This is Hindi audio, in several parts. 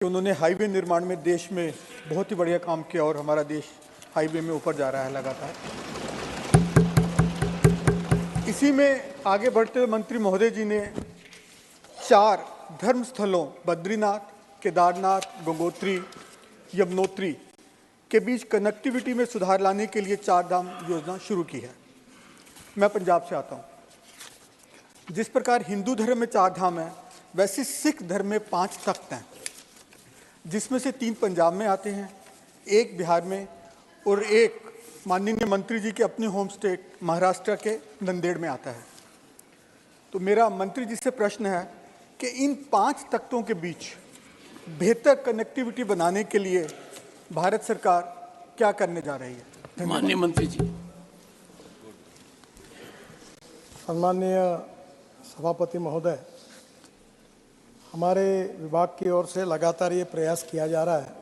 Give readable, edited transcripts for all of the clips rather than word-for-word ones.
कि उन्होंने हाईवे निर्माण में देश में बहुत ही बढ़िया काम किया और हमारा देश हाईवे में ऊपर जा रहा है लगातार। इसी में आगे बढ़ते हुए मंत्री महोदय जी ने 4 धर्म स्थलों बद्रीनाथ, केदारनाथ, गंगोत्री, यमुनोत्री के बीच कनेक्टिविटी में सुधार लाने के लिए 4 धाम योजना शुरू की है। मैं पंजाब से आता हूँ। जिस प्रकार हिंदू धर्म में 4 धाम है, वैसे सिख धर्म में 5 तख्त हैं, जिसमें से 3 पंजाब में आते हैं, 1 बिहार में और 1 माननीय मंत्री जी के अपने होम स्टेट महाराष्ट्र के नंदेड़ में आता है। तो मेरा मंत्री जी से प्रश्न है कि इन 5 तख्तों के बीच बेहतर कनेक्टिविटी बनाने के लिए भारत सरकार क्या करने जा रही है? माननीय मंत्री जी। सम्माननीय सभापति महोदय, हमारे विभाग की ओर से लगातार ये प्रयास किया जा रहा है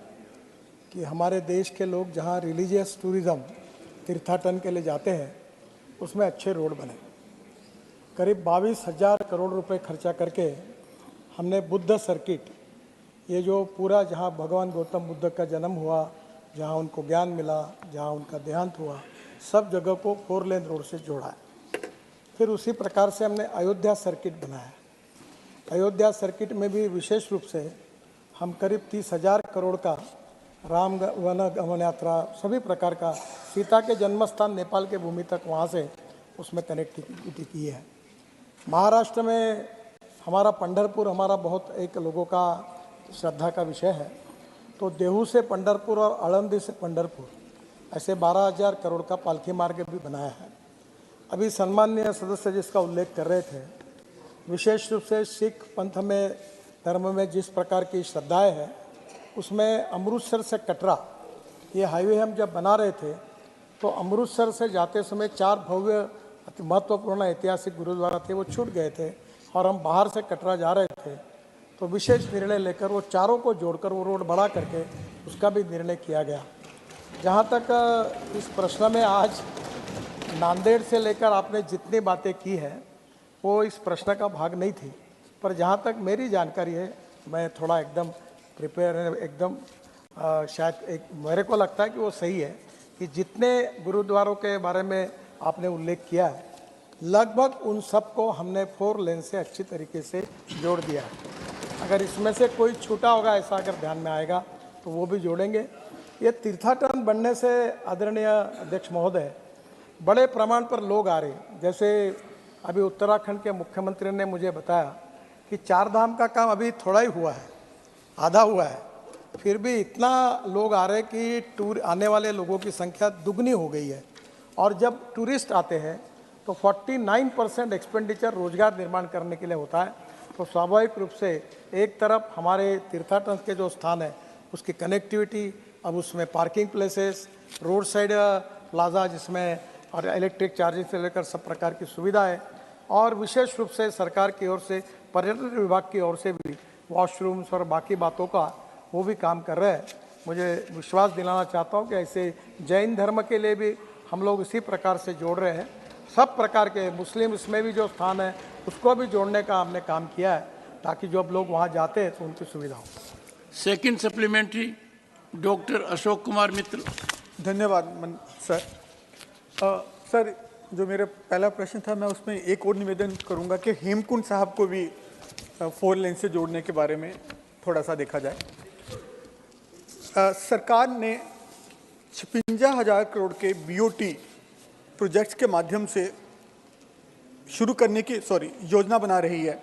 कि हमारे देश के लोग जहाँ रिलीजियस टूरिज़्म तीर्थाटन के लिए जाते हैं उसमें अच्छे रोड बने। करीब 22,000 करोड़ रुपए खर्चा करके हमने बुद्ध सर्किट, ये जो पूरा जहाँ भगवान गौतम बुद्ध का जन्म हुआ, जहाँ उनको ज्ञान मिला, जहाँ उनका देहांत हुआ, सब जगह को 4 लेन रोड से जोड़ा है। फिर उसी प्रकार से हमने अयोध्या सर्किट बनाया। अयोध्या सर्किट में भी विशेष रूप से हम करीब 30,000 करोड़ का राम वन गमन यात्रा, सभी प्रकार का सीता के जन्म स्थान नेपाल के भूमि तक वहाँ से उसमें कनेक्टिविटी की है। महाराष्ट्र में हमारा पंढरपुर हमारा बहुत एक लोगों का श्रद्धा का विषय है। तो देहू से पंढरपुर और आळंदी से पंढरपुर ऐसे 12,000 करोड़ का पालकी मार्ग भी बनाया है। अभी सम्माननीय सदस्य जिसका उल्लेख कर रहे थे, विशेष रूप से सिख पंथ में धर्म में जिस प्रकार की श्रद्धाएं हैं, उसमें अमृतसर से कटरा ये हाईवे हम जब बना रहे थे तो अमृतसर से जाते समय 4 भव्य महत्वपूर्ण ऐतिहासिक गुरुद्वारा थे, वो छूट गए थे और हम बाहर से कटरा जा रहे थे। तो विशेष निर्णय लेकर वो चारों को जोड़कर वो रोड बढ़ा करके उसका भी निर्णय किया गया। जहाँ तक इस प्रश्न में आज नांदेड़ से लेकर आपने जितनी बातें की है वो इस प्रश्न का भाग नहीं थी, पर जहाँ तक मेरी जानकारी है, मैं थोड़ा एकदम प्रिपेयर एकदम शायद एक मेरे को लगता है कि वो सही है कि जितने गुरुद्वारों के बारे में आपने उल्लेख किया है, लगभग उन सब को हमने 4 लेन से अच्छी तरीके से जोड़ दिया है। अगर इसमें से कोई छूटा होगा ऐसा अगर ध्यान में आएगा तो वो भी जोड़ेंगे। ये तीर्थाटन बनने से आदरणीय अध्यक्ष महोदय बड़े प्रमाण पर लोग आ रहे हैं। जैसे अभी उत्तराखंड के मुख्यमंत्री ने मुझे बताया कि 4 धाम का काम अभी थोड़ा ही हुआ है, आधा हुआ है, फिर भी इतना लोग आ रहे कि टूर आने वाले लोगों की संख्या दुगनी हो गई है। और जब टूरिस्ट आते हैं तो 49% एक्सपेंडिचर रोजगार निर्माण करने के लिए होता है। तो स्वाभाविक रूप से एक तरफ हमारे तीर्थाटन के जो स्थान है उसकी कनेक्टिविटी, अब उसमें parking places, road side plaza जिसमें और इलेक्ट्रिक चार्जिंग से लेकर सब प्रकार की सुविधा है, और विशेष रूप से सरकार की ओर से पर्यटन विभाग की ओर से भी वॉशरूम्स और बाकी बातों का वो भी काम कर रहे हैं। मुझे विश्वास दिलाना चाहता हूँ कि ऐसे जैन धर्म के लिए भी हम लोग इसी प्रकार से जोड़ रहे हैं। सब प्रकार के मुस्लिम इसमें भी जो स्थान है उसको भी जोड़ने का हमने काम किया है, ताकि जब लोग वहाँ जाते हैं तो उनकी सुविधा हो। Second supplementary doctor Ashok Kumar Mitra. धन्यवाद सर। सर, जो मेरा पहला प्रश्न था, मैं उसमें एक और निवेदन करूंगा कि हेमकुंड साहब को भी 4 लेन से जोड़ने के बारे में थोड़ा सा देखा जाए। सरकार ने 56,000 करोड़ के बीओटी प्रोजेक्ट्स के माध्यम से शुरू करने की योजना बना रही है।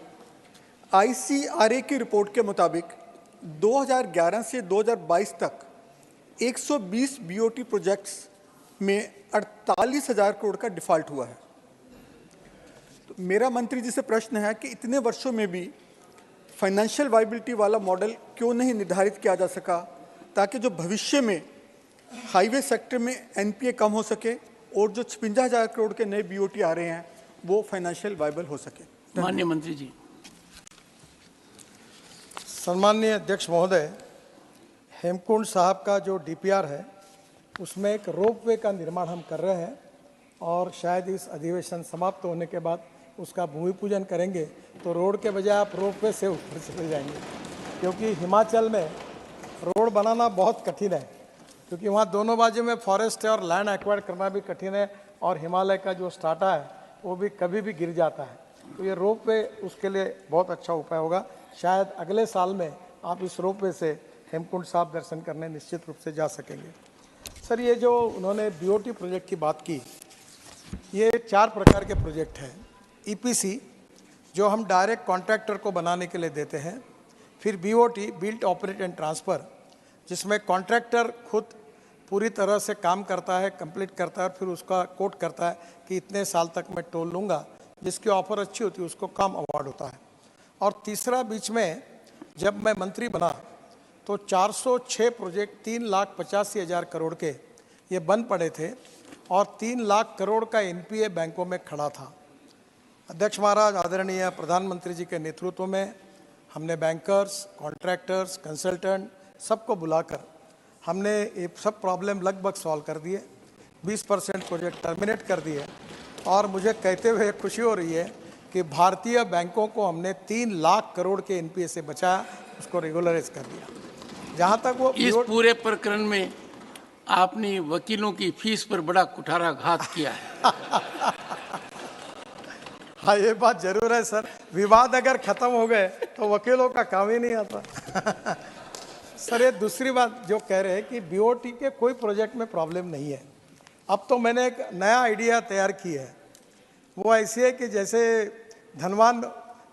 ICRA की रिपोर्ट के मुताबिक 2011 से 2022 तक 120 बीओटी प्रोजेक्ट्स में 48,000 करोड़ का डिफॉल्ट हुआ है। तो मेरा मंत्री जी से प्रश्न है कि इतने वर्षों में भी फाइनेंशियल वायबिलिटी वाला मॉडल क्यों नहीं निर्धारित किया जा सका, ताकि जो भविष्य में हाईवे सेक्टर में एनपीए कम हो सके और जो 56,000 करोड़ के नए बीओटी आ रहे हैं वो फाइनेंशियल वायबल हो सके। माननीय मंत्री जी। सम्माननीय अध्यक्ष महोदय, हेमकुंड साहब का जो डीपीआर है उसमें एक रोपवे का निर्माण हम कर रहे हैं और शायद इस अधिवेशन समाप्त होने के बाद उसका भूमि पूजन करेंगे तो रोड के बजाय आप रोपवे से ऊपर चले जाएंगे। क्योंकि हिमाचल में रोड बनाना बहुत कठिन है, क्योंकि वहाँ दोनों बाजू में फॉरेस्ट है और लैंड एक्वायर करना भी कठिन है, और हिमालय का जो स्ट्राटा है वो भी कभी भी गिर जाता है। तो ये रोप वे उसके लिए बहुत अच्छा उपाय होगा। शायद अगले साल में आप इस रोप वे से हेमकुंड साहब दर्शन करने निश्चित रूप से जा सकेंगे। सर, ये जो उन्होंने बीओटी प्रोजेक्ट की बात की, ये 4 प्रकार के प्रोजेक्ट हैं। ईपीसी जो हम डायरेक्ट कॉन्ट्रैक्टर को बनाने के लिए देते हैं, फिर BOT built operate and transfer, जिसमें कॉन्ट्रैक्टर खुद पूरी तरह से काम करता है, कंप्लीट करता है, फिर उसका कोट करता है कि इतने साल तक मैं टोल लूँगा, जिसकी ऑफर अच्छी होती है उसको काम अवार्ड होता है। और तीसरा, बीच में जब मैं मंत्री बना तो 406 प्रोजेक्ट 3,85,000 करोड़ के ये बन पड़े थे, और 3 लाख करोड़ का एनपीए बैंकों में खड़ा था। अध्यक्ष महाराज, आदरणीय प्रधानमंत्री जी के नेतृत्व में हमने बैंकर्स, कॉन्ट्रैक्टर्स, कंसल्टेंट सबको बुलाकर हमने ये सब प्रॉब्लम लगभग सॉल्व कर दिए। 20% प्रोजेक्ट टर्मिनेट कर दिए, और मुझे कहते हुए खुशी हो रही है कि भारतीय बैंकों को हमने 3 लाख करोड़ के एनपीए से बचाया, उसको रेगुलराइज कर दिया। जहाँ तक वो इस पूरे प्रकरण में आपने वकीलों की फीस पर बड़ा कुठाराघात किया है। हाँ, ये बात जरूर है सर, विवाद अगर खत्म हो गए तो वकीलों का काम ही नहीं आता। सर, ये दूसरी बात जो कह रहे हैं कि बीओटी के कोई प्रोजेक्ट में प्रॉब्लम नहीं है। अब तो मैंने एक नया आइडिया तैयार की है। वो ऐसी है कि जैसे धनवान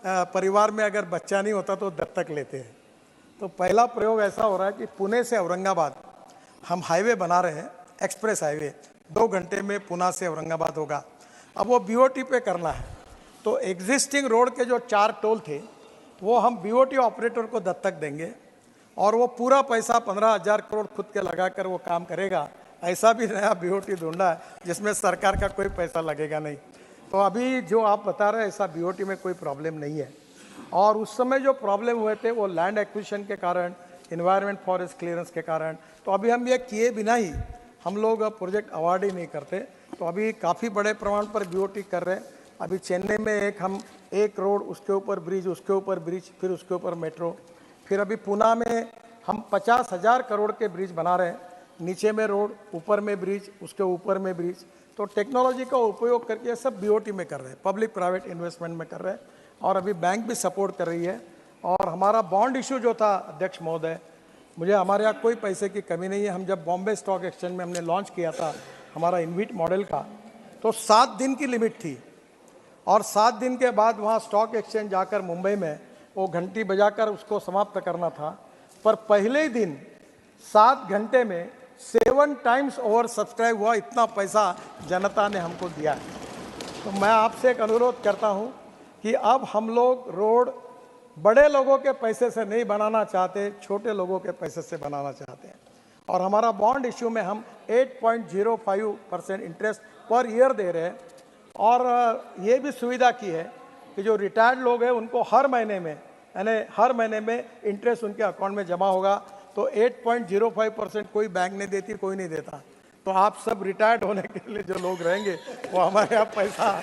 परिवार में अगर बच्चा नहीं होता तो दत्तक लेते हैं। तो पहला प्रयोग ऐसा हो रहा है कि पुणे से औरंगाबाद हम हाईवे बना रहे हैं, एक्सप्रेस हाईवे, 2 घंटे में पुणे से औरंगाबाद होगा। अब वो बीओटी पे करना है, तो एग्जिस्टिंग रोड के जो 4 टोल थे वो हम बीओटी ऑपरेटर को दत्तक देंगे, और वो पूरा पैसा 15,000 करोड़ खुद के लगाकर वो काम करेगा। ऐसा भी नया बीओटी ढूंढा है जिसमें सरकार का कोई पैसा लगेगा नहीं। तो अभी जो आप बता रहे हैं, ऐसा बीओटी में कोई प्रॉब्लम नहीं है। और उस समय जो प्रॉब्लम हुए थे वो लैंड एक्विजिशन के कारण, इन्वायरमेंट फॉरेस्ट क्लियरेंस के कारण। तो अभी हम ये किए बिना ही हम लोग प्रोजेक्ट अवार्ड ही नहीं करते। तो अभी काफ़ी बड़े प्रमाण पर बीओटी कर रहे हैं। अभी चेन्नई में हम एक रोड, उसके ऊपर ब्रिज, उसके ऊपर ब्रिज, फिर उसके ऊपर मेट्रो, फिर अभी पुणे में हम 50,000 करोड़ के ब्रिज बना रहे हैं। नीचे में रोड, ऊपर में ब्रिज, उसके ऊपर में ब्रिज। तो टेक्नोलॉजी का उपयोग करके सब बीओटी में कर रहे हैं, पब्लिक प्राइवेट इन्वेस्टमेंट में कर रहे हैं, और अभी बैंक भी सपोर्ट कर रही है। और हमारा बॉन्ड इशू जो था अध्यक्ष महोदय, मुझे हमारे यहाँ कोई पैसे की कमी नहीं है। हम जब बॉम्बे स्टॉक एक्सचेंज में हमने लॉन्च किया था हमारा इन्विट मॉडल का, तो 7 दिन की लिमिट थी, और 7 दिन के बाद वहाँ स्टॉक एक्सचेंज जाकर मुंबई में वो घंटी बजाकर उसको समाप्त करना था। पर पहले ही दिन 7 घंटे में 7 टाइम्स ओवर सब्सक्राइब हुआ। इतना पैसा जनता ने हमको दिया है। तो मैं आपसे एक अनुरोध करता हूँ कि अब हम लोग रोड बड़े लोगों के पैसे से नहीं बनाना चाहते, छोटे लोगों के पैसे से बनाना चाहते हैं। और हमारा बॉन्ड इश्यू में हम 8.05% इंटरेस्ट पर ईयर दे रहे हैं। और ये भी सुविधा की है कि जो रिटायर्ड लोग हैं उनको हर महीने में, यानी हर महीने में इंटरेस्ट उनके अकाउंट में जमा होगा। तो 8.05% कोई बैंक नहीं देती, कोई नहीं देता। तो आप सब रिटायर्ड होने के लिए जो लोग रहेंगे वो हमारे यहाँ पैसा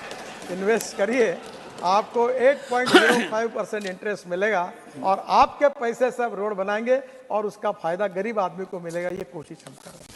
इन्वेस्ट करिए, आपको 8.05% इंटरेस्ट मिलेगा, और आपके पैसे से आप रोड बनाएंगे और उसका फायदा गरीब आदमी को मिलेगा। ये कोशिश हम कर रहे हैं।